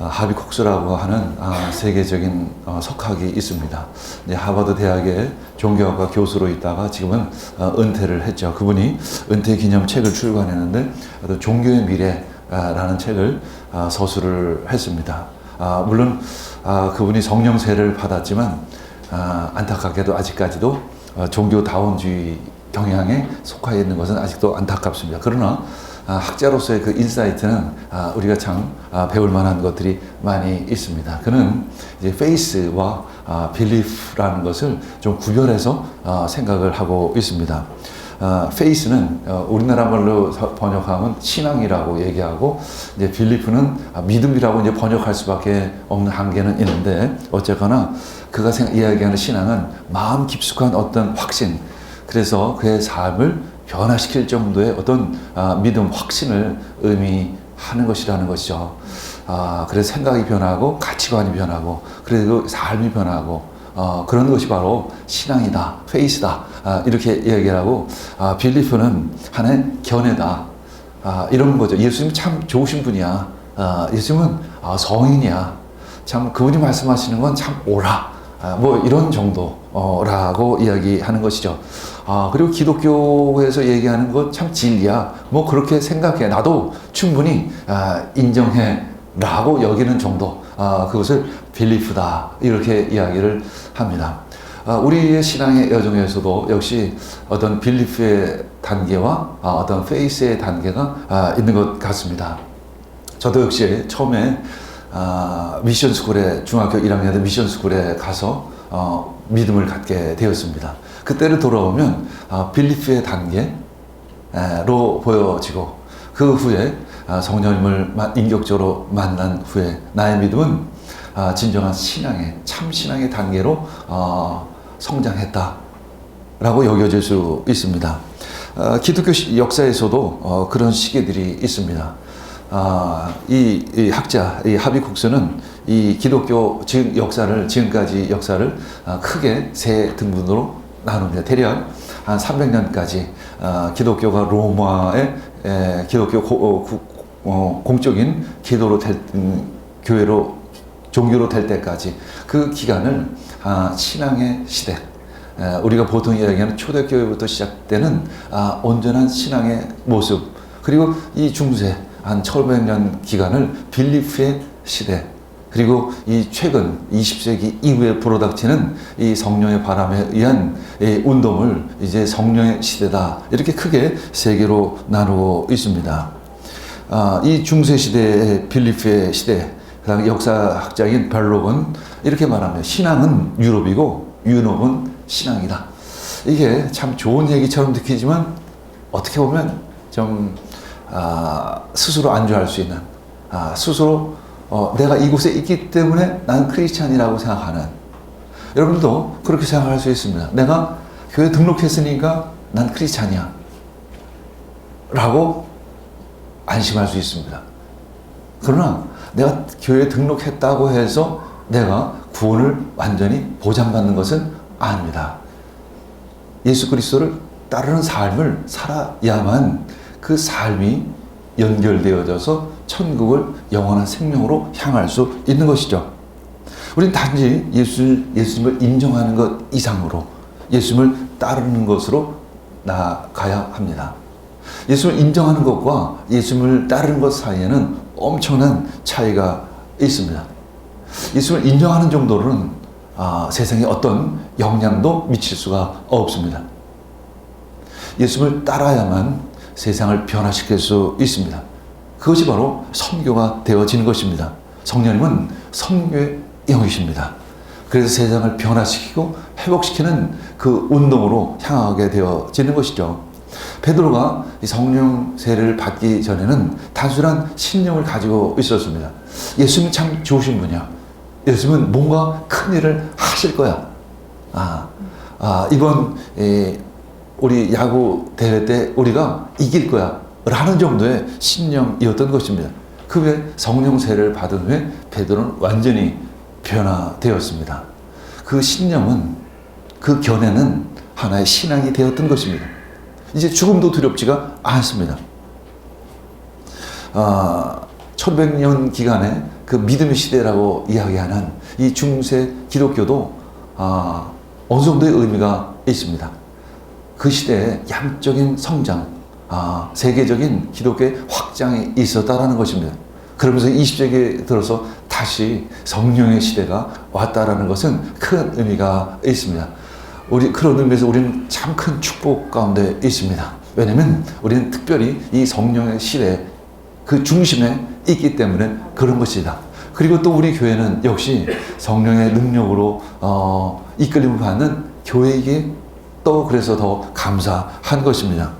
하비 콕스라고 하는 세계적인 석학이 있습니다. 하버드 대학의 종교학과 교수로 있다가 지금은 은퇴를 했죠. 그분이 은퇴 기념 책을 출간했는데 종교의 미래라는 책을 서술을 했습니다. 물론 그분이 성령세를 받았지만 안타깝게도 아직까지도 종교다원주의 경향에 속하 있는 것은 아직도 안타깝습니다. 그러나 학자로서의 그 인사이트는 우리가 참 배울 만한 것들이 많이 있습니다. 그는 이제 faith와 belief라는 것을 좀 구별해서 생각을 하고 있습니다. faith는 우리나라 말로 번역하면 신앙이라고 얘기하고, 이제 belief는 믿음이라고 이제 번역할 수밖에 없는 한계는 있는데, 어쨌거나 그가 이야기하는 신앙은 마음 깊숙한 어떤 확신, 그래서 그의 삶을 변화시킬 정도의 어떤 믿음, 확신을 의미하는 것이라는 것이죠. 그래서 생각이 변하고 가치관이 변하고 그리고 삶이 변하고 그런 것이 바로 신앙이다, 페이스다, 이렇게 이야기를 하고, 빌리프는 하나의 견해다, 이런 거죠. 예수님 참 좋으신 분이야, 예수님은 성인이야, 참 그분이 말씀하시는 건 참 옳아, 뭐 이런 정도라고 이야기하는 것이죠. 그리고 기독교에서 얘기하는 건 참 진리야, 뭐 그렇게 생각해, 나도 충분히 인정해 라고 여기는 정도, 그것을 빌리프다, 이렇게 이야기를 합니다. 우리의 신앙의 여정에서도 역시 어떤 빌리프의 단계와 어떤 페이스의 단계가 있는 것 같습니다. 저도 역시 처음에 미션스쿨에, 중학교 1학년 때 미션스쿨에 가서 믿음을 갖게 되었습니다. 그때를 돌아오면 빌리프의 단계로 보여지고, 그 후에 성령님을 인격적으로 만난 후에 나의 믿음은 진정한 신앙의, 참 신앙의 단계로 성장했다라고 여겨질 수 있습니다. 기독교 역사에서도 그런 시기들이 있습니다. 이 학자, 이 하비 콕스는 이 기독교 역사를, 지금까지 역사를 크게 세 등분으로 나눕니다. 대략 한 300년까지 기독교가 로마의 기독교 공적인 기도로 교회로, 종교로 될 때까지, 그 기간을 신앙의 시대, 우리가 보통 이야기하는 초대교회부터 시작되는 온전한 신앙의 모습, 그리고 이 중세 한 1500년 기간을 빌리프의 시대, 그리고 이 최근 20세기 이후에 불어닥치는 이 성령의 바람에 의한 운동을 이제 성령의 시대다, 이렇게 크게 세 개로 나누고 있습니다. 이 중세 시대의 빌리프의 시대, 그다음 역사학자인 벨록은 이렇게 말합니다. 신앙은 유럽이고 유럽은 신앙이다. 이게 참 좋은 얘기처럼 느끼지만 어떻게 보면 좀 스스로 안주할 수 있는, 스스로 내가 이곳에 있기 때문에 나는 크리스찬이라고 생각하는, 여러분도 그렇게 생각할 수 있습니다. 내가 교회 등록했으니까 난 크리스찬이야 라고 안심할 수 있습니다. 그러나 내가 교회에 등록했다고 해서 내가 구원을 완전히 보장받는 것은 아닙니다. 예수 그리스도를 따르는 삶을 살아야만 그 삶이 연결되어져서 천국을 영원한 생명으로 향할 수 있는 것이죠. 우리는 단지 예수님을 인정하는 것 이상으로 예수님을 따르는 것으로 나아가야 합니다. 예수님을 인정하는 것과 예수님을 따르는 것 사이에는 엄청난 차이가 있습니다. 예수님을 인정하는 정도로는 세상에 어떤 영향도 미칠 수가 없습니다. 예수님을 따라야만 세상을 변화시킬 수 있습니다. 그것이 바로 선교가 되어지는 것입니다. 성령님은 선교의 영이십니다. 그래서 세상을 변화시키고 회복시키는 그 운동으로 향하게 되어지는 것이죠. 베드로가 성령 세례를 받기 전에는 단순한 신념을 가지고 있었습니다. 예수님은 참 좋으신 분이야. 예수님은 뭔가 큰 일을 하실 거야. 이번 우리 야구 대회 때 우리가 이길 거야 라는 정도의 신념이었던 것입니다. 그 후에 성령 세례를 받은 후에 베드로는 완전히 변화되었습니다. 그 신념은, 그 견해는 하나의 신앙이 되었던 것입니다. 이제 죽음도 두렵지가 않습니다. 1500년 기간에 그 믿음의 시대라고 이야기하는 이 중세 기독교도 어느 정도의 의미가 있습니다. 그 시대에 양적인 성장, 세계적인 기독교의 확장이 있었다라는 것입니다. 그러면서 20세기에 들어서 다시 성령의 시대가 왔다라는 것은 큰 의미가 있습니다. 그런 의미에서 우리는 참 큰 축복 가운데 있습니다. 왜냐하면 우리는 특별히 이 성령의 시대 그 중심에 있기 때문에 그런 것이다. 그리고 또 우리 교회는 역시 성령의 능력으로 이끌림을 받는 교회이기에 또 그래서 더 감사한 것입니다.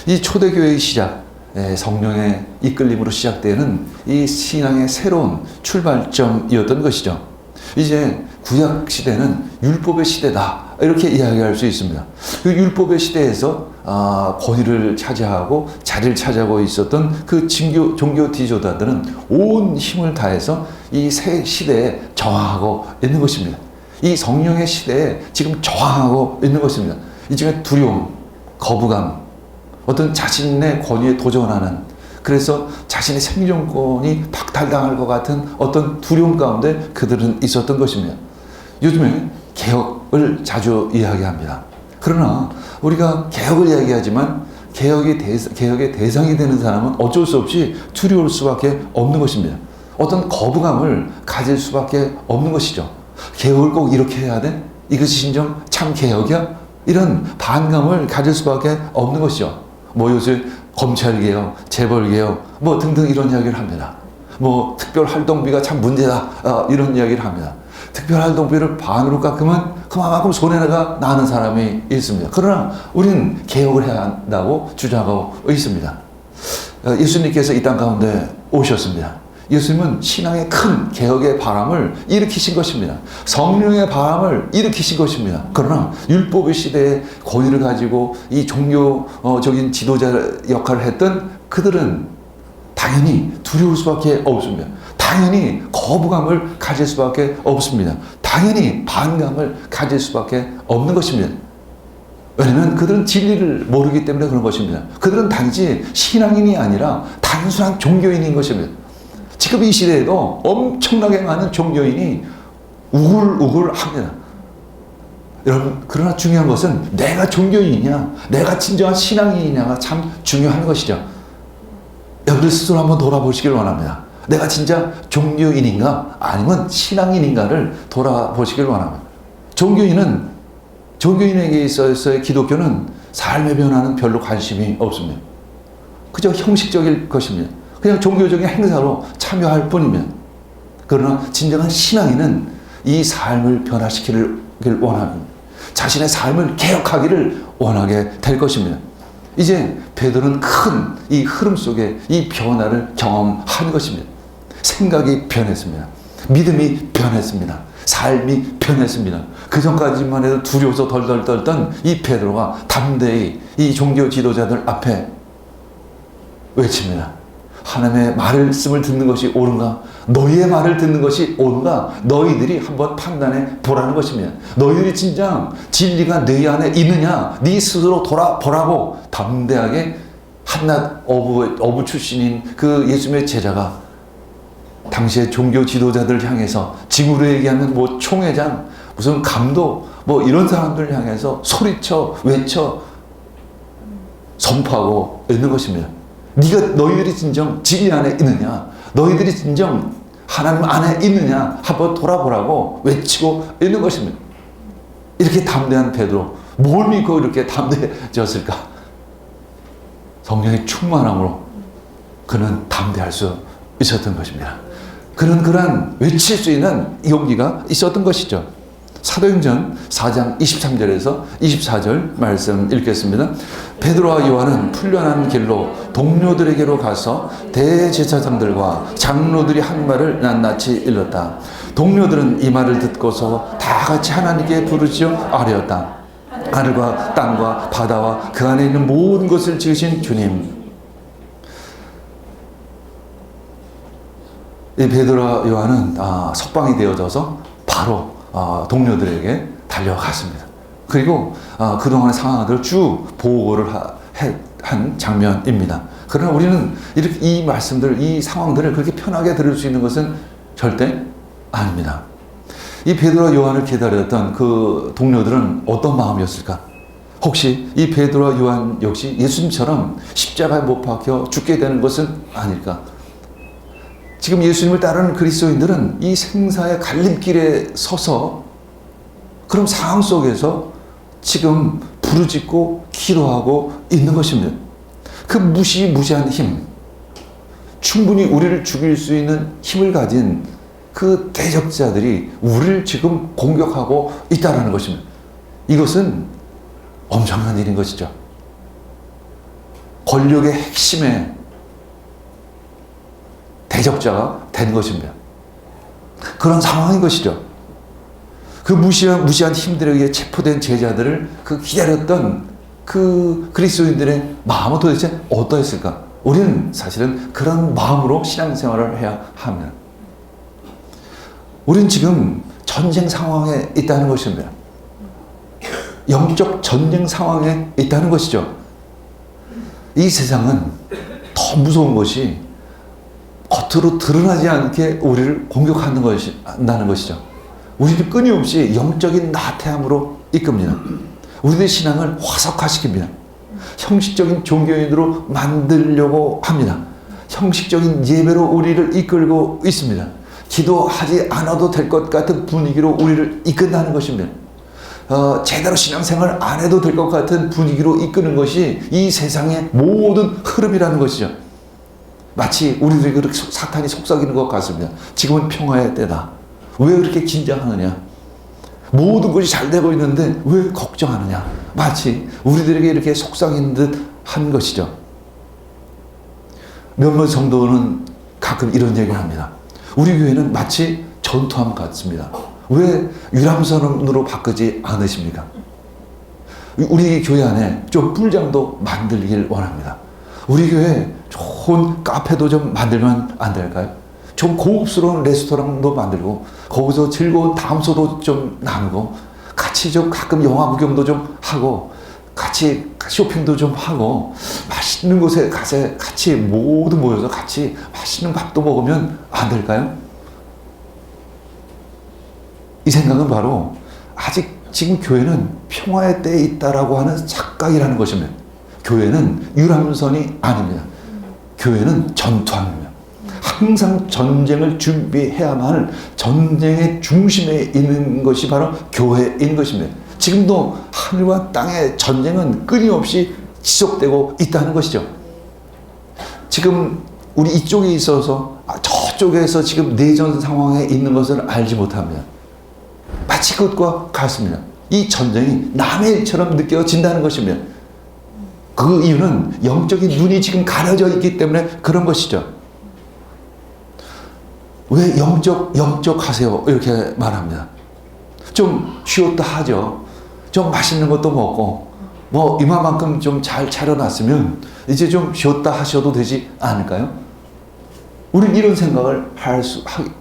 이 초대교회의 시작, 성령의 이끌림으로 시작되는 이 신앙의 새로운 출발점이었던 것이죠. 이제 구약 시대는 율법의 시대다 이렇게 이야기할 수 있습니다. 그 율법의 시대에서 권위를 차지하고 자리를 차지하고 있었던 그 종교 지도자들은 온 힘을 다해서 이 새 시대에 저항하고 있는 것입니다. 이 성령의 시대에 지금 저항하고 있는 것입니다. 이 중에 두려움, 거부감, 어떤 자신의 권위에 도전하는, 그래서 자신의 생존권이 박탈당할 것 같은 어떤 두려움 가운데 그들은 있었던 것입니다. 요즘에 개혁을 자주 이야기합니다. 그러나 우리가 개혁을 이야기하지만 개혁의 대상이 되는 사람은 어쩔 수 없이 두려울 수밖에 없는 것입니다. 어떤 거부감을 가질 수밖에 없는 것이죠. 개혁을 꼭 이렇게 해야 돼? 이것이 진정 참 개혁이야? 이런 반감을 가질 수밖에 없는 것이죠. 요새 검찰개혁, 재벌개혁, 등등 이런 이야기를 합니다. 특별활동비가 참 문제다, 이런 이야기를 합니다. 특별활동비를 반으로 깎으면 그만큼 손해가 나는 사람이 있습니다. 그러나 우리는 개혁을 해야 한다고 주장하고 있습니다. 예수님께서 이 땅 가운데 오셨습니다. 예수님은 신앙의 큰 개혁의 바람을 일으키신 것입니다. 성령의 바람을 일으키신 것입니다. 그러나 율법의 시대에 권위를 가지고 이 종교적인 지도자 역할을 했던 그들은 당연히 두려울 수밖에 없습니다. 당연히 거부감을 가질 수밖에 없습니다. 당연히 반감을 가질 수밖에 없는 것입니다. 왜냐하면 그들은 진리를 모르기 때문에 그런 것입니다. 그들은 단지 신앙인이 아니라 단순한 종교인인 것입니다. 지금 이 시대에도 엄청나게 많은 종교인이 우글우글합니다. 여러분, 그러나 중요한 것은 내가 종교인이냐, 내가 진정한 신앙인이냐가 참 중요한 것이죠. 여러분 스스로 한번 돌아보시길 원합니다. 내가 진짜 종교인인가 아니면 신앙인인가를 돌아보시길 원합니다. 종교인에게 있어서의 기독교는 삶의 변화는 별로 관심이 없습니다. 그저 형식적일 것입니다. 그냥 종교적인 행사로 참여할 뿐입니다. 그러나 진정한 신앙인은 이 삶을 변화시키기를 원합니다. 자신의 삶을 개혁하기를 원하게 될 것입니다. 이제 베드로는 큰 이 흐름 속에 이 변화를 경험한 것입니다. 생각이 변했습니다. 믿음이 변했습니다. 삶이 변했습니다. 그 전까지만 해도 두려워서 덜덜 떨던 이 베드로가 담대히 이 종교 지도자들 앞에 외칩니다. 하나님의 말씀을 듣는 것이 옳은가? 너희의 말을 듣는 것이 옳은가? 너희들이 한번 판단해 보라는 것입니다. 너희들이 진짜 진리가 내 안에 있느냐? 네 스스로 돌아보라고 담대하게 한낱 어부 출신인 그 예수님의 제자가 당시의 종교 지도자들을 향해서 지구로 얘기하면 총회장, 무슨 감독, 이런 사람들을 향해서 소리쳐 외쳐 선포하고 있는 것입니다. 너희들이 진정 진리 안에 있느냐? 너희들이 진정 하나님 안에 있느냐? 한번 돌아보라고 외치고 있는 것입니다. 이렇게 담대한 베드로, 뭘 믿고 이렇게 담대해졌을까? 성령의 충만함으로 그는 담대할 수 있었던 것입니다. 그는 그러한 외칠 수 있는 용기가 있었던 것이죠. 사도행전 4장 23절에서 24절 말씀 읽겠습니다. 베드로와 요한은 풀려난 길로 동료들에게로 가서 대제사장들과 장로들이 한 말을 낱낱이 일렀다. 동료들은 이 말을 듣고서 다 같이 하나님께 부르짖어 아뢰었다. 하늘과 땅과 바다와 그 안에 있는 모든 것을 지으신 주님, 이 베드로와 요한은 석방이 되어져서 바로 동료들에게 달려갔습니다. 그리고 그동안의 상황들을 쭉 보고를 한 장면입니다. 그러나 우리는 이렇게 이 말씀들, 이 상황들을 그렇게 편하게 들을 수 있는 것은 절대 아닙니다. 이 베드로와 요한을 기다렸던 그 동료들은 어떤 마음이었을까? 혹시 이 베드로와 요한 역시 예수님처럼 십자가에 못 박혀 죽게 되는 것은 아닐까? 지금 예수님을 따르는 그리스도인들은 이 생사의 갈림길에 서서 그런 상황 속에서 지금 부르짖고 기도하고 있는 것입니다. 그 무시무시한 힘, 충분히 우리를 죽일 수 있는 힘을 가진 그 대적자들이 우리를 지금 공격하고 있다는 것입니다. 이것은 엄청난 일인 것이죠. 권력의 핵심에 대적자가 된 것입니다. 그런 상황인 것이죠. 그 무시한 힘들에 의해 체포된 제자들을 그 기다렸던 그 그리스도인들의 마음은 도대체 어떠했을까? 우리는 사실은 그런 마음으로 신앙생활을 해야 합니다. 우리는 지금 전쟁 상황에 있다는 것입니다. 영적 전쟁 상황에 있다는 것이죠. 이 세상은 더 무서운 것이 겉으로 드러나지 않게 우리를 공격하는 것이라는 것이죠. 우리를 끊임없이 영적인 나태함으로 이끕니다. 우리의 신앙을 화석화시킵니다. 형식적인 종교인으로 만들려고 합니다. 형식적인 예배로 우리를 이끌고 있습니다. 기도하지 않아도 될 것 같은 분위기로 우리를 이끈다는 것입니다. 제대로 신앙생활 안 해도 될 것 같은 분위기로 이끄는 것이 이 세상의 모든 흐름이라는 것이죠. 마치 우리들이 그렇게 사탄이 속삭이는 것 같습니다. 지금은 평화의 때다. 왜 그렇게 긴장하느냐? 모든 것이 잘 되고 있는데 왜 걱정하느냐? 마치 우리들에게 이렇게 속삭이는 듯 한 것이죠. 몇몇 성도는 가끔 이런 얘기를 합니다. 우리 교회는 마치 전투함 같습니다. 왜 유람선으로 바꾸지 않으십니까? 우리 교회 안에 좀 뿔장도 만들길 원합니다. 우리 교회 좋은 카페도 좀 만들면 안 될까요? 좀 고급스러운 레스토랑도 만들고 거기서 즐거운 담소도 좀 나누고 같이 좀 가끔 영화 구경도 좀 하고 같이 쇼핑도 좀 하고 맛있는 곳에 가서 같이 모두 모여서 같이 맛있는 밥도 먹으면 안 될까요? 이 생각은 바로 아직 지금 교회는 평화의 때에 있다라고 하는 착각이라는 것입니다. 교회는 유람선이 아닙니다. 교회는 전투함입니다. 항상 전쟁을 준비해야만 하는 전쟁의 중심에 있는 것이 바로 교회인 것입니다. 지금도 하늘과 땅의 전쟁은 끊임없이 지속되고 있다는 것이죠. 지금 우리 이쪽에 있어서 저쪽에서 지금 내전 상황에 있는 것을 알지 못합니다. 마치 그것과 같습니다. 이 전쟁이 남의 일처럼 느껴진다는 것입니다. 그 이유는 영적인 눈이 지금 가려져 있기 때문에 그런 것이죠. 왜 영적 하세요? 이렇게 말합니다. 좀 쉬었다 하죠. 좀 맛있는 것도 먹고, 뭐, 이만큼 좀 잘 차려놨으면, 이제 좀 쉬었다 하셔도 되지 않을까요? 우리는 이런 생각을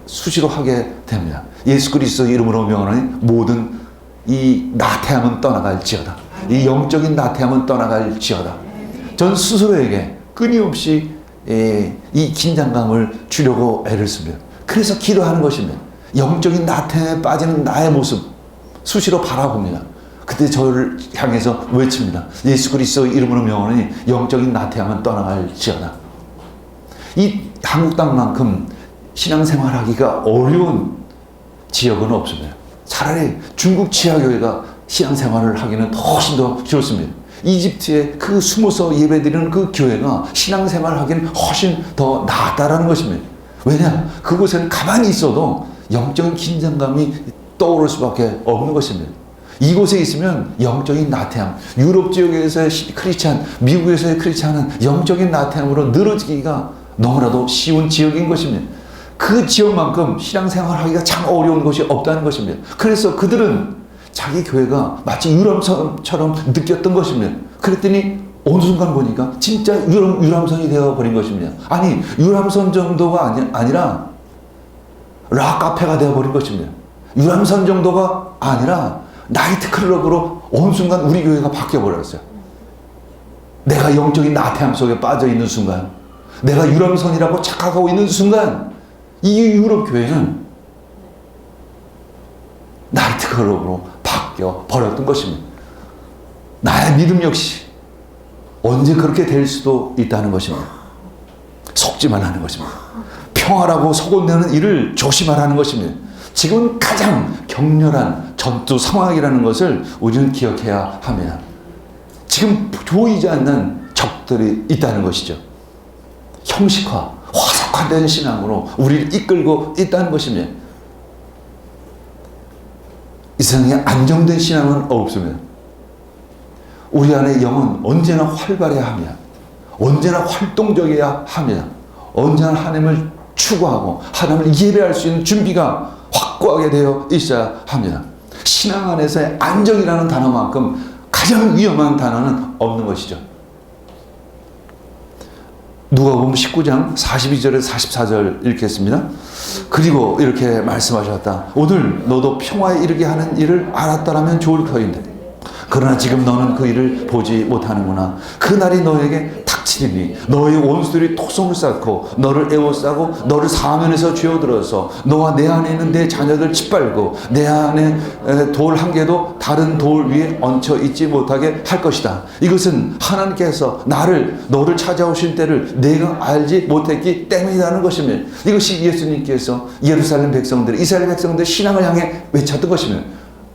수시로 하게 됩니다. 예수 그리스도 이름으로 명하니 모든 이 나태함은 떠나갈지어다. 이 영적인 나태함은 떠나갈지어다. 전 스스로에게 끊임없이 이 긴장감을 주려고 애를 씁니다. 그래서 기도하는 것입니다. 영적인 나태함에 빠지는 나의 모습 수시로 바라봅니다. 그때 저를 향해서 외칩니다. 예수 그리스도 이름으로 명하니 영적인 나태함은 떠나갈지어다. 이 한국 땅만큼 신앙생활하기가 어려운 지역은 없습니다. 차라리 중국 지하교회가 신앙생활을 하기는 훨씬 더 좋습니다. 이집트에 그 숨어서 예배드리는 그 교회가 신앙생활을 하기는 훨씬 더 낫다라는 것입니다. 왜냐? 그곳에는 가만히 있어도 영적인 긴장감이 떠오를 수밖에 없는 것입니다. 이곳에 있으면 영적인 나태함, 유럽 지역에서의 크리스찬, 미국에서의 크리스찬은 영적인 나태함으로 늘어지기가 너무나도 쉬운 지역인 것입니다. 그 지역만큼 신앙생활하기가 참 어려운 곳이 없다는 것입니다. 그래서 그들은 자기 교회가 마치 유람선처럼 느꼈던 것입니다. 그랬더니 어느 순간 보니까 진짜 유람선이 되어버린 것입니다. 아니, 유람선 정도가 아니라 락카페가 되어버린 것입니다. 유람선 정도가 아니라 나이트클럽으로 어느 순간 우리 교회가 바뀌어버렸어요. 내가 영적인 나태함 속에 빠져있는 순간, 내가 유람선이라고 착각하고 있는 순간 이 유럽 교회는 나이트클럽으로 바뀌어 버렸던 것입니다. 나의 믿음 역시 언제 그렇게 될 수도 있다는 것입니다. 속지만 하는 것입니다. 평화라고 소곤되는 일을 조심하라는 것입니다. 지금은 가장 격렬한 전투 상황이라는 것을 우리는 기억해야 합니다. 지금 보이지 않는 적들이 있다는 것이죠. 형식화, 화석화된 신앙으로 우리를 이끌고 있다는 것입니다. 이 세상에 안정된 신앙은 없습니다. 우리 안의 영은 언제나 활발해야 합니다. 언제나 활동적이어야 합니다. 언제나 하나님을 추구하고 하나님을 예배할 수 있는 준비가 확고하게 되어 있어야 합니다. 신앙 안에서의 안정이라는 단어만큼 가장 위험한 단어는 없는 것이죠. 누가복음 19장 42절에서 44절 읽겠습니다. 그리고 이렇게 말씀하셨다. 오늘 너도 평화에 이르게 하는 일을 알았더라면 좋을 터인데 그러나 지금 너는 그 일을 보지 못하는구나. 그날이 너에게 닥치리니 너의 원수들이 토성을 쌓고 너를 에워싸고 너를 사면에서 쥐어들어서 너와 내 안에 있는 내 자녀들 짓밟고 내 안에 돌 한 개도 다른 돌 위에 얹혀 있지 못하게 할 것이다. 이것은 하나님께서 너를 찾아오신 때를 내가 알지 못했기 때문이라는 것이며 이것이 예수님께서 예루살렘 백성들 이스라엘 백성들 신앙을 향해 외쳤던 것이며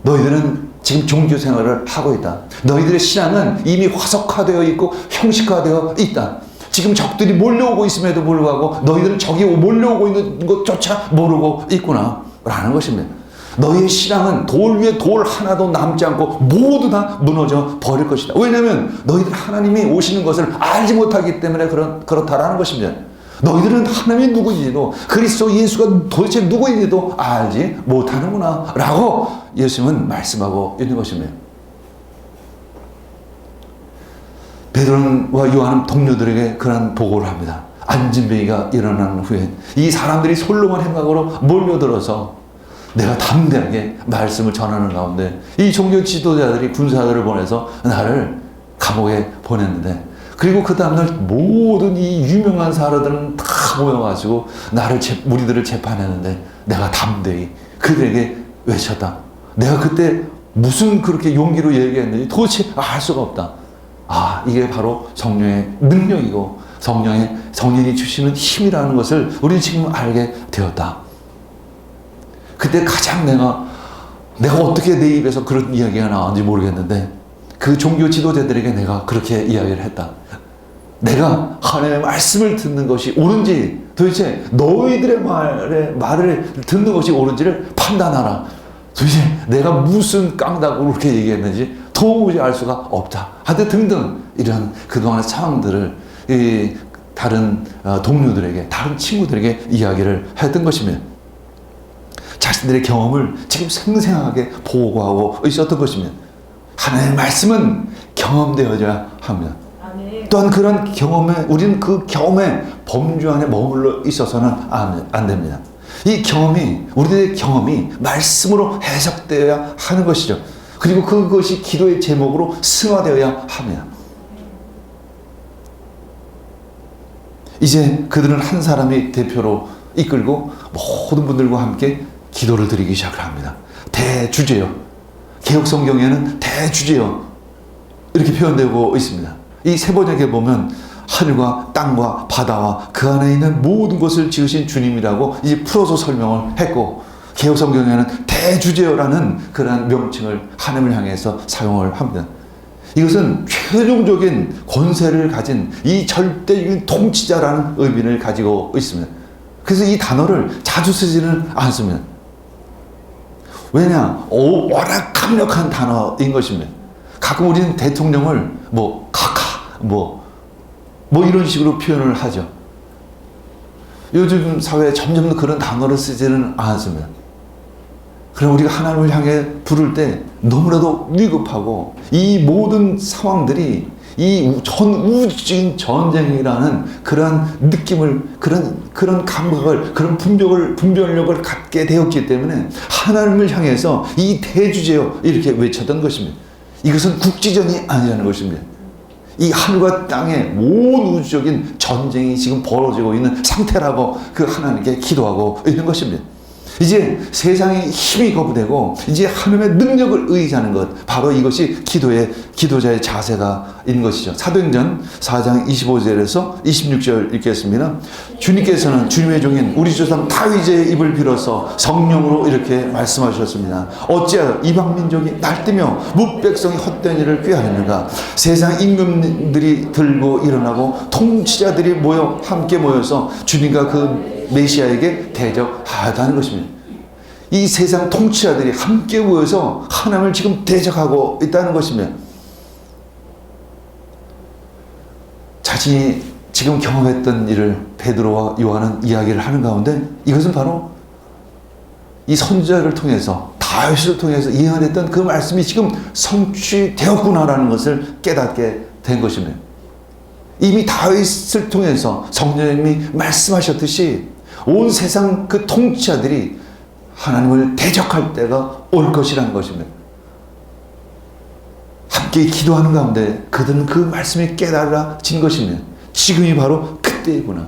너희들은 지금 종교 생활을 하고 있다. 너희들의 신앙은 이미 화석화되어 있고 형식화되어 있다. 지금 적들이 몰려오고 있음에도 불구하고 너희들은 적이 몰려오고 있는 것조차 모르고 있구나 라는 것입니다. 너희의 신앙은 돌 위에 돌 하나도 남지 않고 모두 다 무너져 버릴 것이다. 왜냐하면 너희들 하나님이 오시는 것을 알지 못하기 때문에 그렇다라는 것입니다. 너희들은 하나님이 누구인지도 그리스도 예수가 도대체 누구인지도 알지 못하는구나 라고 예수님은 말씀하고 있는 것입니다. 베드로와 요한은 동료들에게 그런 보고를 합니다. 안진뱅이가 일어난 후에 이 사람들이 솔로몬 행각으로 몰려들어서 내가 담대하게 말씀을 전하는 가운데 이 종교 지도자들이 군사들을 보내서 나를 감옥에 보냈는데 그리고 그 다음날 모든 이 유명한 사람들은 다 모여가지고 우리들을 재판했는데 내가 담대히 그들에게 외쳤다. 내가 그때 무슨 그렇게 용기로 얘기했는지 도대체 알 수가 없다. 아, 이게 바로 성령의 능력이고 성령이 주시는 힘이라는 것을 우리는 지금 알게 되었다. 그때 가장 내가 어떻게 내 입에서 그런 이야기가 나왔는지 모르겠는데 그 종교 지도자들에게 내가 그렇게 이야기를 했다. 내가 하나님의 말씀을 듣는 것이 옳은지 도대체 너희들의 말을 듣는 것이 옳은지를 판단하라. 도대체 내가 무슨 깡다구로 그렇게 얘기했는지 도무지 알 수가 없다. 하여튼 등등 이런 그동안의 상황들을 다른 동료들에게 다른 친구들에게 이야기를 했던 것입니다. 자신들의 경험을 지금 생생하게 보고하고 있었던 것입니다. 하나님의 말씀은 경험되어져야 합니다. 또한 그런 경험에 우리는 그 경험의 범주 안에 머물러 있어서는 안 됩니다. 이 경험이 우리들의 경험이 말씀으로 해석되어야 하는 것이죠. 그리고 그것이 기도의 제목으로 승화되어야 합니다. 이제 그들은 한 사람이 대표로 이끌고 모든 분들과 함께 기도를 드리기 시작을 합니다. 대주제요. 개혁성경에는 대주제요 이렇게 표현되고 있습니다. 이 세 번역에 보면 하늘과 땅과 바다와 그 안에 있는 모든 것을 지으신 주님이라고 이제 풀어서 설명을 했고 개혁성경에는 대주제요라는 그런 명칭을 하나님을 향해서 사용을 합니다. 이것은 최종적인 권세를 가진 이 절대적인 통치자라는 의미를 가지고 있습니다. 그래서 이 단어를 자주 쓰지는 않습니다. 왜냐? 워낙 강력한 단어인 것입니다. 가끔 우리는 대통령을 이런 식으로 표현을 하죠. 요즘 사회에 점점 그런 단어를 쓰지는 않습니다. 그럼 우리가 하나님을 향해 부를 때 너무나도 위급하고 이 모든 상황들이 이 전 우주적인 전쟁이라는 그런 느낌을 그런 감각을 그런 분별력을 갖게 되었기 때문에 하나님을 향해서 이 대주제요 이렇게 외쳤던 것입니다. 이것은 국지전이 아니라는 것입니다. 이 하늘과 땅의 모든 우주적인 전쟁이 지금 벌어지고 있는 상태라고 그 하나님께 기도하고 있는 것입니다. 이제 세상의 힘이 거부되고 이제 하나님의 능력을 의지하는 것, 바로 이것이 기도자의 자세가 있는 것이죠. 사도행전 4장 25절에서 26절 읽겠습니다. 주님께서는 주님의 종인 우리 조상 다윗의 입을 빌어서 성령으로 이렇게 말씀하셨습니다. 어찌하여 이방 민족이 날뛰며 무백성이 헛된 일을 꾀하였는가. 세상 임금들이 들고 일어나고 통치자들이 함께 모여서 주님과 그 메시아에게 대적하다는 것입니다. 이 세상 통치자들이 함께 모여서 하나님을 지금 대적하고 있다는 것입니다. 자신이 지금 경험했던 일을 베드로와 요한은 이야기를 하는 가운데 이것은 바로 이 선지자를 통해서 다윗을 통해서 예언했던 그 말씀이 지금 성취되었구나라는 것을 깨닫게 된 것입니다. 이미 다윗을 통해서 성령님이 말씀하셨듯이 온 세상 그 통치자들이 하나님을 대적할 때가 올 것이라는 것입니다. 함께 기도하는 가운데 그들은 그 말씀이 깨달아진 것입니다. 지금이 바로 그때이구나.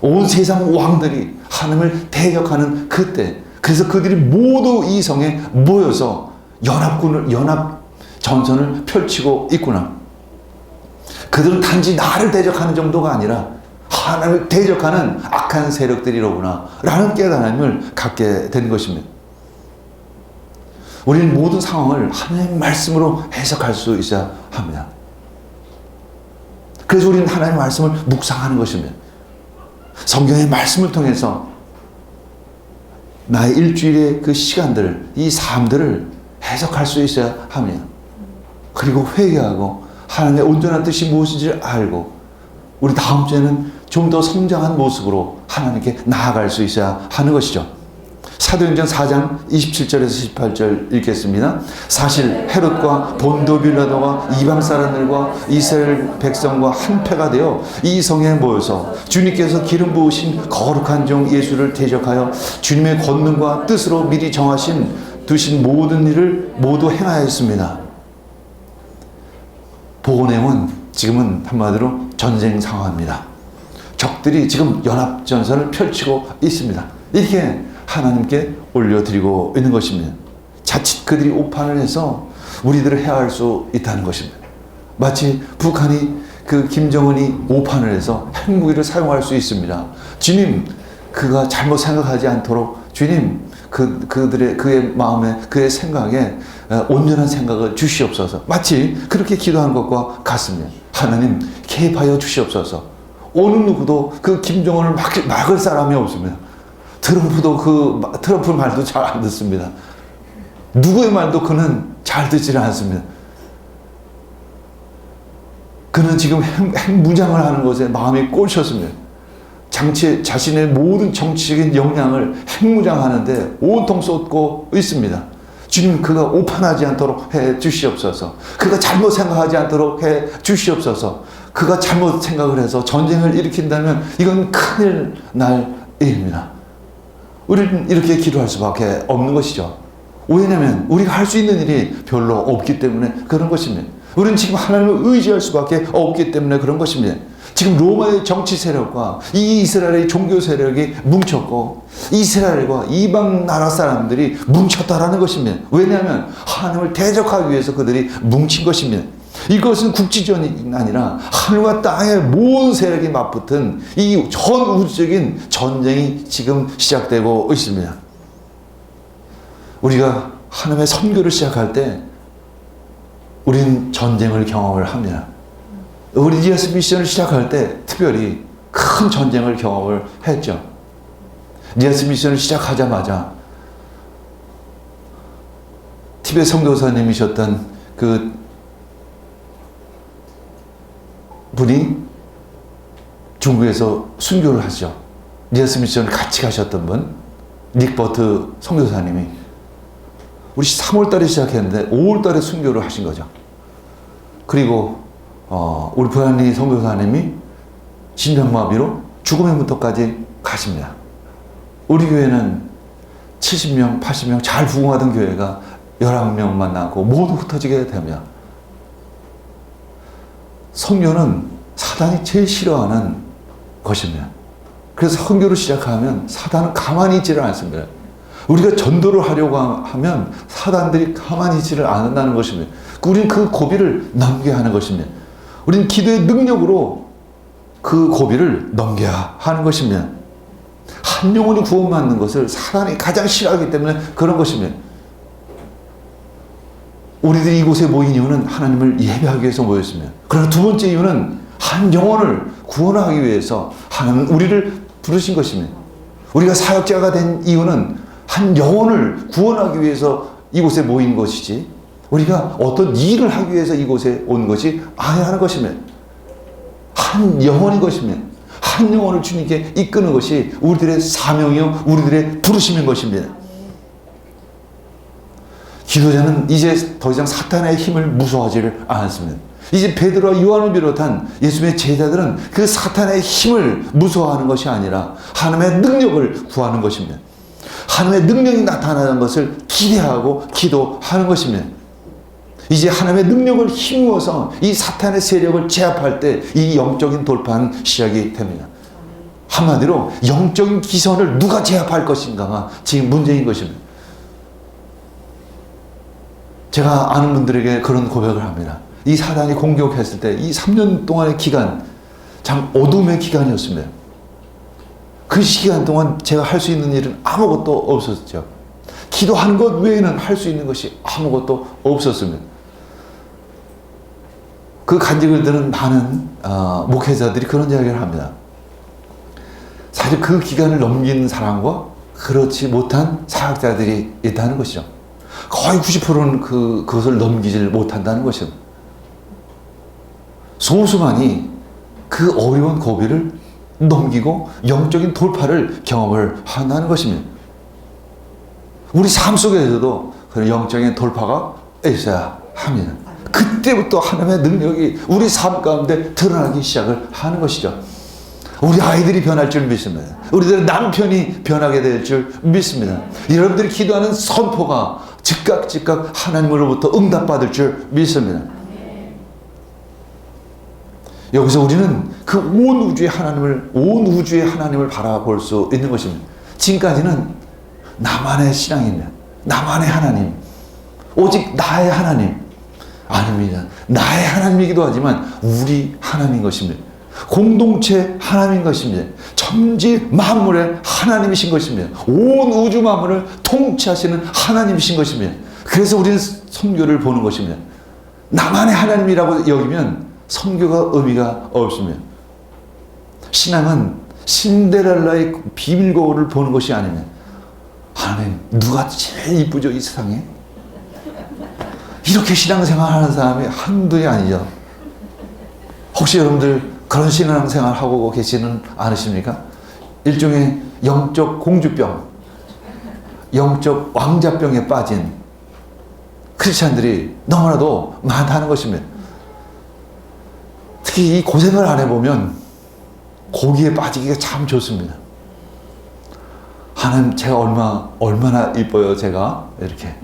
온 세상 왕들이 하나님을 대적하는 그때. 그래서 그들이 모두 이 성에 모여서 연합 전선을 펼치고 있구나. 그들은 단지 나를 대적하는 정도가 아니라 하나님을 대적하는 악한 세력들이로구나 라는 깨달음을 갖게 된 것입니다. 우리는 모든 상황을 하나님의 말씀으로 해석할 수 있어야 합니다. 그래서 우리는 하나님의 말씀을 묵상하는 것입니다. 성경의 말씀을 통해서 나의 일주일의 그 시간들, 이 삶들을 해석할 수 있어야 합니다. 그리고 회개하고 하나님의 온전한 뜻이 무엇인지를 알고 우리 다음 주에는 좀 더 성장한 모습으로 하나님께 나아갈 수 있어야 하는 것이죠. 사도행전 4장 27절에서 18절 읽겠습니다. 사실 헤롯과 본도 빌라도가 이방 사람들과 이스라엘 백성과 한패가 되어 이 성에 모여서 주님께서 기름 부으신 거룩한 종 예수를 대적하여 주님의 권능과 뜻으로 미리 두신 모든 일을 모두 행하였습니다. 보고 내용은 지금은 한마디로 전쟁 상황입니다. 적들이 지금 연합전선을 펼치고 있습니다. 이렇게 하나님께 올려드리고 있는 것입니다. 자칫 그들이 오판을 해서 우리들을 해할 수 있다는 것입니다. 마치 북한이 그 김정은이 오판을 해서 핵무기를 사용할 수 있습니다. 주님, 그가 잘못 생각하지 않도록 주님, 그의 마음에, 그의 생각에 온전한 생각을 주시옵소서. 마치 그렇게 기도하는 것과 같습니다. 하나님, 개입하여 주시옵소서. 어느 누구도 그 김정은을 막을 사람이 없습니다. 트럼프 말도 잘 안 듣습니다. 누구의 말도 그는 잘 듣지는 않습니다. 그는 지금 핵무장을 하는 것에 마음이 꽂혔습니다. 자신의 모든 정치적인 역량을 핵무장하는데 온통 쏟고 있습니다. 주님, 그가 오판하지 않도록 해 주시옵소서. 그가 잘못 생각하지 않도록 해 주시옵소서. 그가 잘못 생각을 해서 전쟁을 일으킨다면 이건 큰일 날 일입니다. 우리는 이렇게 기도할 수밖에 없는 것이죠. 왜냐하면 우리가 할 수 있는 일이 별로 없기 때문에 그런 것입니다. 우리는 지금 하나님을 의지할 수밖에 없기 때문에 그런 것입니다. 지금 로마의 정치 세력과 이 이스라엘의 종교 세력이 뭉쳤고 이스라엘과 이방 나라 사람들이 뭉쳤다라는 것입니다. 왜냐하면 하나님을 대적하기 위해서 그들이 뭉친 것입니다. 이것은 국지전이 아니라 하늘과 땅의 모든 세력이 맞붙은 이 전 우주적인 전쟁이 지금 시작되고 있습니다. 우리가 하나님의 선교를 시작할 때 우리는 전쟁을 경험을 합니다. 우리 니아스 미션을 시작할 때 특별히 큰 전쟁을 경험을 했죠. 니아스 미션을 시작하자마자 티베트 선교사님이셨던 그 분이 중국에서 순교를 하죠. 니아스 미션을 같이 가셨던 분, 닉 버트 선교사님이 우리 3월 달에 시작했는데 5월 달에 순교를 하신 거죠. 그리고 우리 브라니 선교사님이 심장마비로 죽음의 문턱까지 가십니다. 우리 교회는 70명, 80명 잘 부흥하던 교회가 11명만 남고 모두 흩어지게 됩니다. 선교는 사단이 제일 싫어하는 것입니다. 그래서 선교를 시작하면 사단은 가만히 있지를 않습니다. 우리가 전도를 하려고 하면 사단들이 가만히 있지를 않는다는 것입니다. 우리는 그 고비를 넘겨야 하는 것입니다. 우리는 기도의 능력으로 그 고비를 넘겨야 하는 것입니다. 한 영혼이 구원받는 것을 사단이 가장 싫어하기 때문에 그런 것입니다. 우리들이 이곳에 모인 이유는 하나님을 예배하기 위해서 모였습니다. 그러나 두 번째 이유는 한 영혼을 구원하기 위해서 하나님은 우리를 부르신 것입니다. 우리가 사역자가 된 이유는 한 영혼을 구원하기 위해서 이곳에 모인 것이지 우리가 어떤 일을 하기 위해서 이곳에 온 것이 아니라 하는 것입니다. 한 영혼인 것입니다. 한 영혼을 주님께 이끄는 것이 우리들의 사명이요 우리들의 부르심인 것입니다. 기도자는 이제 더 이상 사탄의 힘을 무서워하지를 않습니다. 이제 베드로와 요한을 비롯한 예수님의 제자들은 그 사탄의 힘을 무서워하는 것이 아니라 하나님의 능력을 구하는 것입니다. 하나님의 능력이 나타나는 것을 기대하고 기도하는 것입니다. 이제 하나님의 능력을 힘입어서 이 사탄의 세력을 제압할 때 이 영적인 돌파는 시작이 됩니다. 한마디로 영적인 기선을 누가 제압할 것인가가 지금 문제인 것입니다. 제가 아는 분들에게 그런 고백을 합니다. 이 사단이 공격했을 때 이 3년 동안의 기간 참 어둠의 기간이었습니다. 그 시간 동안 제가 할 수 있는 일은 아무것도 없었죠. 기도하는 것 외에는 할 수 있는 것이 아무것도 없었습니다. 그 간증을 들은 많은 목회자들이 그런 이야기를 합니다. 사실 그 기간을 넘긴 사람과 그렇지 못한 사역자들이 있다는 것이죠. 거의 90%는 그것을 넘기질 못한다는 것이죠. 소수만이 그 어려운 고비를 넘기고 영적인 돌파를 경험을 한다는 것입니다. 우리 삶 속에서도 그런 영적인 돌파가 있어야 합니다. 그때부터 하나님의 능력이 우리 삶 가운데 드러나기 시작을 하는 것이죠. 우리 아이들이 변할 줄 믿습니다. 우리들의 남편이 변하게 될 줄 믿습니다. 여러분들이 기도하는 선포가 즉각 하나님으로부터 응답받을 줄 믿습니다. 여기서 우리는 그 온 우주의 하나님을 바라볼 수 있는 것입니다. 지금까지는 나만의 신앙입니다. 나만의 하나님. 오직 나의 하나님. 아닙니다. 나의 하나님이기도 하지만 우리 하나님인 것입니다. 공동체 하나님인 것입니다. 천지 만물의 하나님이신 것입니다. 온 우주 만물을 통치하시는 하나님이신 것입니다. 그래서 우리는 선교를 보는 것입니다. 나만의 하나님이라고 여기면 선교가 의미가 없습니다. 신앙은 신데렐라의 비밀 거울을 보는 것이 아닙니다. 하나님, 누가 제일 이쁘죠, 이 세상에? 이렇게 신앙생활 하는 사람이 한둘이 아니죠. 혹시 여러분들 그런 신앙생활 하고 계시는 않으십니까? 일종의 영적 공주병, 영적 왕자병에 빠진 크리스찬들이 너무나도 많다는 것입니다. 특히 이 고생을 안 해보면 고기에 빠지기가 참 좋습니다. 하나님, 제가 얼마나 이뻐요, 제가. 이렇게.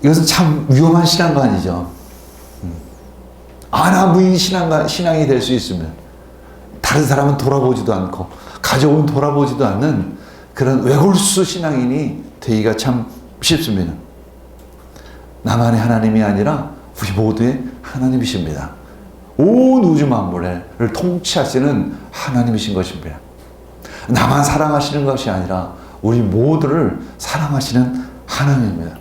이것은 참 위험한 신앙관이죠. 아나무인 신앙이 될 수 있습니다. 다른 사람은 돌아보지도 않고 가족은 돌아보지도 않는 그런 외골수 신앙인이 되기가 참 쉽습니다. 나만의 하나님이 아니라 우리 모두의 하나님이십니다. 온 우주 만물을 통치하시는 하나님이신 것입니다. 나만 사랑하시는 것이 아니라 우리 모두를 사랑하시는 하나님입니다.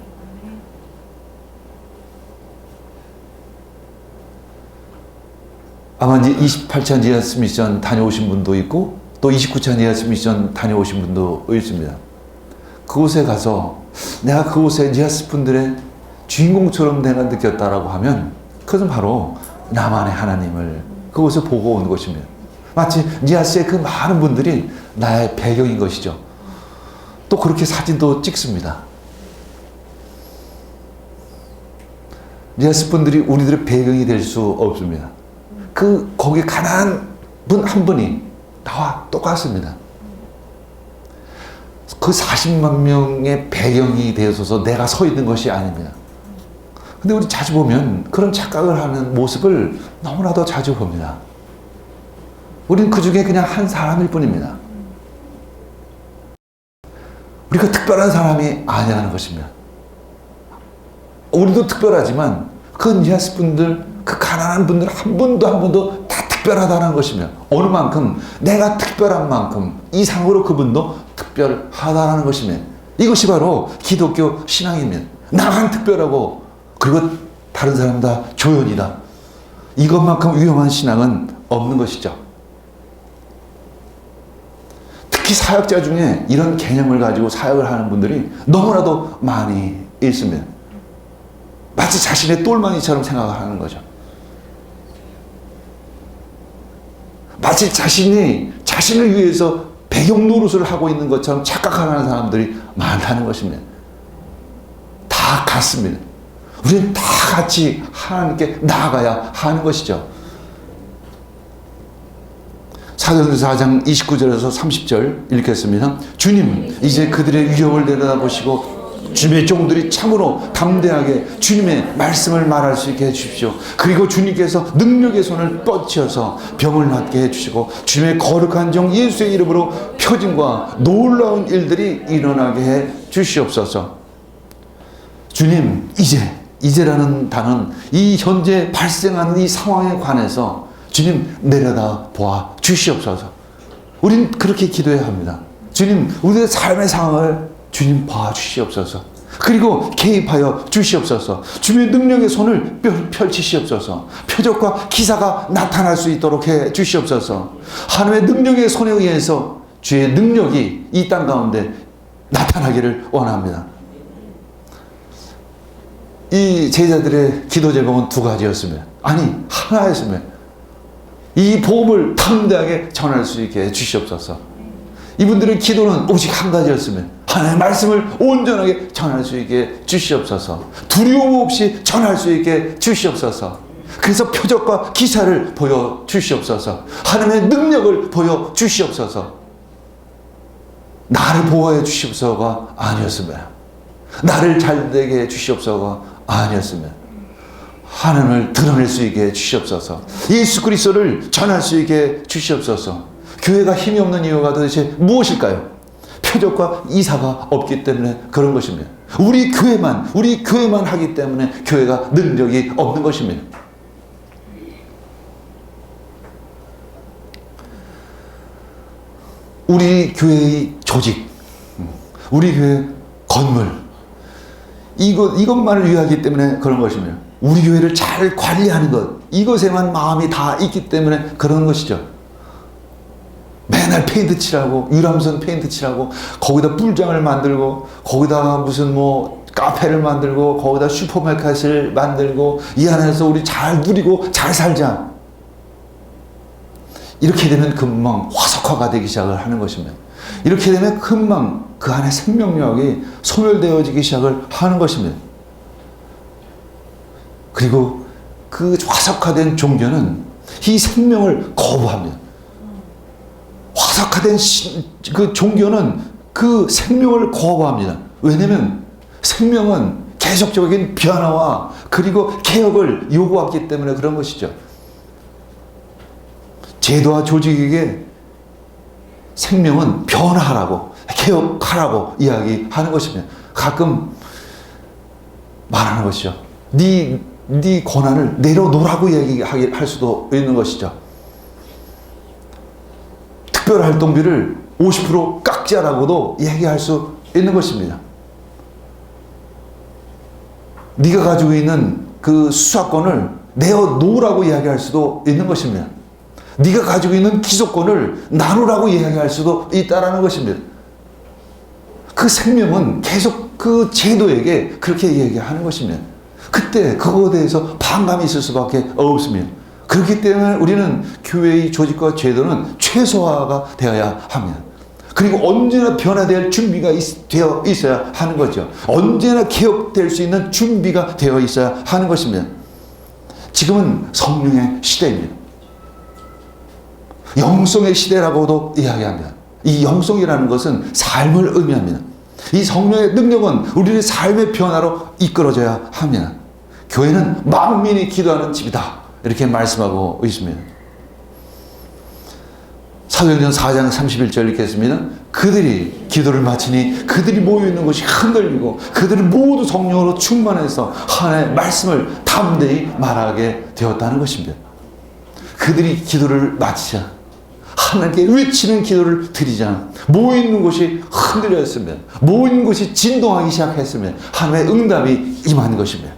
아마 이제 28차 니아스 미션 다녀오신 분도 있고 또 29차 니아스 미션 다녀오신 분도 있습니다. 그곳에 가서 내가 그곳에 니아스 분들의 주인공처럼 내가 느꼈다라고 하면 그것은 바로 나만의 하나님을 그곳에 보고 온 것입니다. 마치 니아스의 그 많은 분들이 나의 배경인 것이죠. 또 그렇게 사진도 찍습니다. 니아스 분들이 우리들의 배경이 될 수 없습니다. 거기 가난한 분 한 분이 나와 똑같습니다. 그 40만 명의 배경이 되어서 내가 서 있는 것이 아닙니다. 근데 우리 자주 보면 그런 착각을 하는 모습을 너무나도 자주 봅니다. 우리는 그 중에 그냥 한 사람일 뿐입니다. 우리가 특별한 사람이 아니라는 것입니다. 우리도 특별하지만 그 니아스 분들, 그 가난한 분들 한 분도 다 특별하다는 것이며, 어느 만큼 내가 특별한 만큼 이상으로 그분도 특별하다는 것이며, 이것이 바로 기독교 신앙입니다. 나만 특별하고 그리고 다른 사람 다 조연이다. 이것만큼 위험한 신앙은 없는 것이죠. 특히 사역자 중에 이런 개념을 가지고 사역을 하는 분들이 너무나도 많이 있습니다. 마치 자신의 똘망이처럼 생각하는 거죠. 마치 자신이 자신을 위해서 배경 노릇을 하고 있는 것처럼 착각하는 사람들이 많다는 것입니다. 다 같습니다. 우리는 다 같이 하나님께 나아가야 하는 것이죠. 사도행전 4장 29절에서 30절 읽겠습니다. 주님, 이제 그들의 위협을 내려다보시고 주님의 종들이 참으로 담대하게 주님의 말씀을 말할 수 있게 해주십시오. 그리고 주님께서 능력의 손을 뻗쳐서 병을 낫게 해주시고 주님의 거룩한 종 예수의 이름으로 표징과 놀라운 일들이 일어나게 해 주시옵소서. 주님, 이제라는 단어는 이 현재 발생하는 이 상황에 관해서 주님 내려다 보아 주시옵소서. 우린 그렇게 기도해야 합니다. 주님, 우리의 삶의 상황을 주님 봐 주시옵소서. 그리고 개입하여 주시옵소서. 주님의 능력의 손을 펼치시옵소서. 표적과 기사가 나타날 수 있도록 해 주시옵소서. 하나님의 능력의 손에 의해서 주의 능력이 이 땅 가운데 나타나기를 원합니다. 이 제자들의 기도 제목은 두 가지였으면, 아니 하나였으면, 이 복음을 담대하게 전할 수 있게 해 주시옵소서. 이분들의 기도는 오직 한 가지였으면, 하나님의 말씀을 온전하게 전할 수 있게 주시옵소서. 두려움 없이 전할 수 있게 주시옵소서. 그래서 표적과 기사를 보여 주시옵소서. 하나님의 능력을 보여 주시옵소서. 나를 보호해 주시옵소서가 아니었으면, 나를 잘되게 해 주시옵소서가 아니었으면, 하나님을 드러낼 수 있게 해 주시옵소서. 예수 그리스도를 전할 수 있게 해 주시옵소서. 교회가 힘이 없는 이유가 도대체 무엇일까요? 표적과 이사가 없기 때문에 그런 것입니다. 우리 교회만 하기 때문에 교회가 능력이 없는 것입니다. 우리 교회의 조직, 우리 교회 건물, 이것만을 위하기 때문에 그런 것입니다. 우리 교회를 잘 관리하는 것, 이것에만 마음이 다 있기 때문에 그런 것이죠. 맨날 페인트 칠하고, 유람선 페인트 칠하고, 거기다 뿔장을 만들고, 거기다가 무슨 카페를 만들고, 거기다 슈퍼마켓을 만들고, 이 안에서 우리 잘 누리고 잘 살자. 이렇게 되면 금방 화석화가 되기 시작을 하는 것입니다. 이렇게 되면 금방 그 안에 생명력이 소멸되어지기 시작을 하는 것입니다. 그리고 그 화석화된 종교는 이 생명을 거부합니다. 화석화된 그 종교는 그 생명을 거부합니다. 왜냐하면 생명은 계속적인 변화와 그리고 개혁을 요구하기 때문에 그런 것이죠. 제도와 조직에게 생명은 변화하라고, 개혁하라고 이야기하는 것입니다. 가끔 말하는 것이죠. 네 권한을 내려놓으라고 이야기할 수도 있는 것이죠. 특별활동비를 50% 깎자라고도 얘기할 수 있는 것입니다. 네가 가지고 있는 그 수사권을 내어놓으라고 이야기할 수도 있는 것입니다. 네가 가지고 있는 기소권을 나누라고 이야기할 수도 있다라는 것입니다. 그 생명은 계속 그 제도에게 그렇게 얘기하는 것입니다. 그때 그거에 대해서 반감이 있을 수밖에 없습니다. 그렇기 때문에 우리는 교회의 조직과 제도는 최소화가 되어야 합니다. 그리고 언제나 변화될 준비가 되어 있어야 하는 거죠. 언제나 개혁될 수 있는 준비가 되어 있어야 하는 것입니다. 지금은 성령의 시대입니다. 영성의 시대라고도 이야기합니다. 이 영성이라는 것은 삶을 의미합니다. 이 성령의 능력은 우리의 삶의 변화로 이끌어져야 합니다. 교회는 만민이 기도하는 집이다. 이렇게 말씀하고 있습니다. 사도행전 4장 31절 읽겠습니다. 그들이 기도를 마치니 그들이 모여있는 곳이 흔들리고 그들이 모두 성령으로 충만해서 하나님의 말씀을 담대히 말하게 되었다는 것입니다. 그들이 기도를 마치자 하나님께 외치는 기도를 드리자 모여있는 곳이 흔들렸습니다. 모이는 곳이 진동하기 시작했으면 하나님의 응답이 임한 것입니다.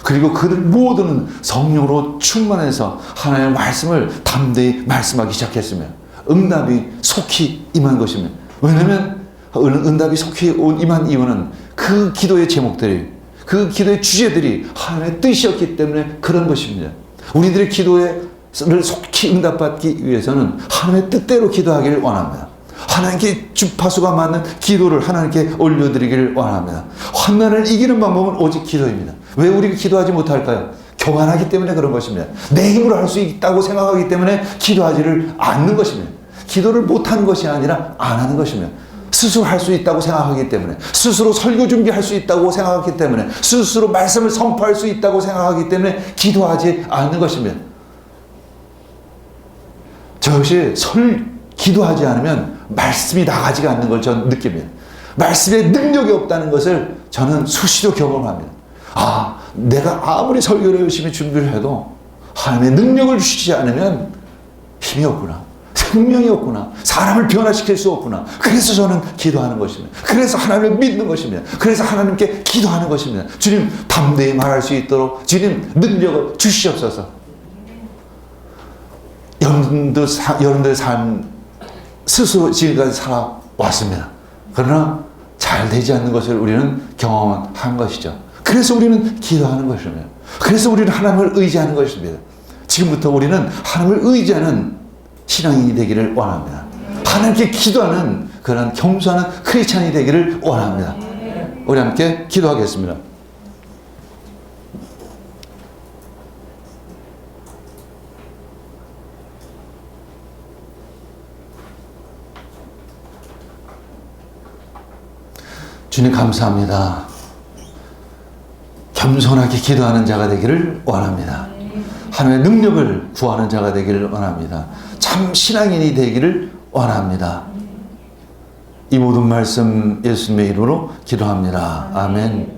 그리고 그들 모두는 성령으로 충만해서 하나님의 말씀을 담대히 말씀하기 시작했으면 응답이 속히 임한 것입니다. 왜냐하면 응답이 속히 임한 이유는 그 기도의 제목들이, 그 기도의 주제들이 하나님의 뜻이었기 때문에 그런 것입니다. 우리들의 기도를 속히 응답받기 위해서는 하나님의 뜻대로 기도하기를 원합니다. 하나님께 주파수가 맞는 기도를 하나님께 올려드리기를 원합니다. 환난을 이기는 방법은 오직 기도입니다. 왜 우리가 기도하지 못할까요? 교만하기 때문에 그런 것입니다. 내 힘으로 할 수 있다고 생각하기 때문에 기도하지를 않는 것입니다. 기도를 못하는 것이 아니라 안 하는 것입니다. 스스로 할 수 있다고 생각하기 때문에, 스스로 설교 준비할 수 있다고 생각하기 때문에, 스스로 말씀을 선포할 수 있다고 생각하기 때문에 기도하지 않는 것입니다. 저것이 기도하지 않으면 말씀이 나가지가 않는 걸 저는 느낍니다. 말씀에 능력이 없다는 것을 저는 수시로 경험합니다. 내가 아무리 설교를 열심히 준비를 해도 하나님의 능력을 주시지 않으면 힘이 없구나. 생명이 없구나. 사람을 변화시킬 수 없구나. 그래서 저는 기도하는 것입니다. 그래서 하나님을 믿는 것입니다. 그래서 하나님께 기도하는 것입니다. 주님, 담대히 말할 수 있도록 주님 능력을 주시옵소서. 여러분들 삶 스스로 지금까지 살아왔습니다. 그러나 잘 되지 않는 것을 우리는 경험한 것이죠. 그래서 우리는 기도하는 것입니다. 그래서 우리는 하나님을 의지하는 것입니다. 지금부터 우리는 하나님을 의지하는 신앙인이 되기를 원합니다. 하나님께 기도하는 그런 겸손한 크리스찬이 되기를 원합니다. 우리 함께 기도하겠습니다. 주님 감사합니다. 겸손하게 기도하는 자가 되기를 원합니다. 하나님의 능력을 구하는 자가 되기를 원합니다. 참 신앙인이 되기를 원합니다. 이 모든 말씀 예수님의 이름으로 기도합니다. 아멘.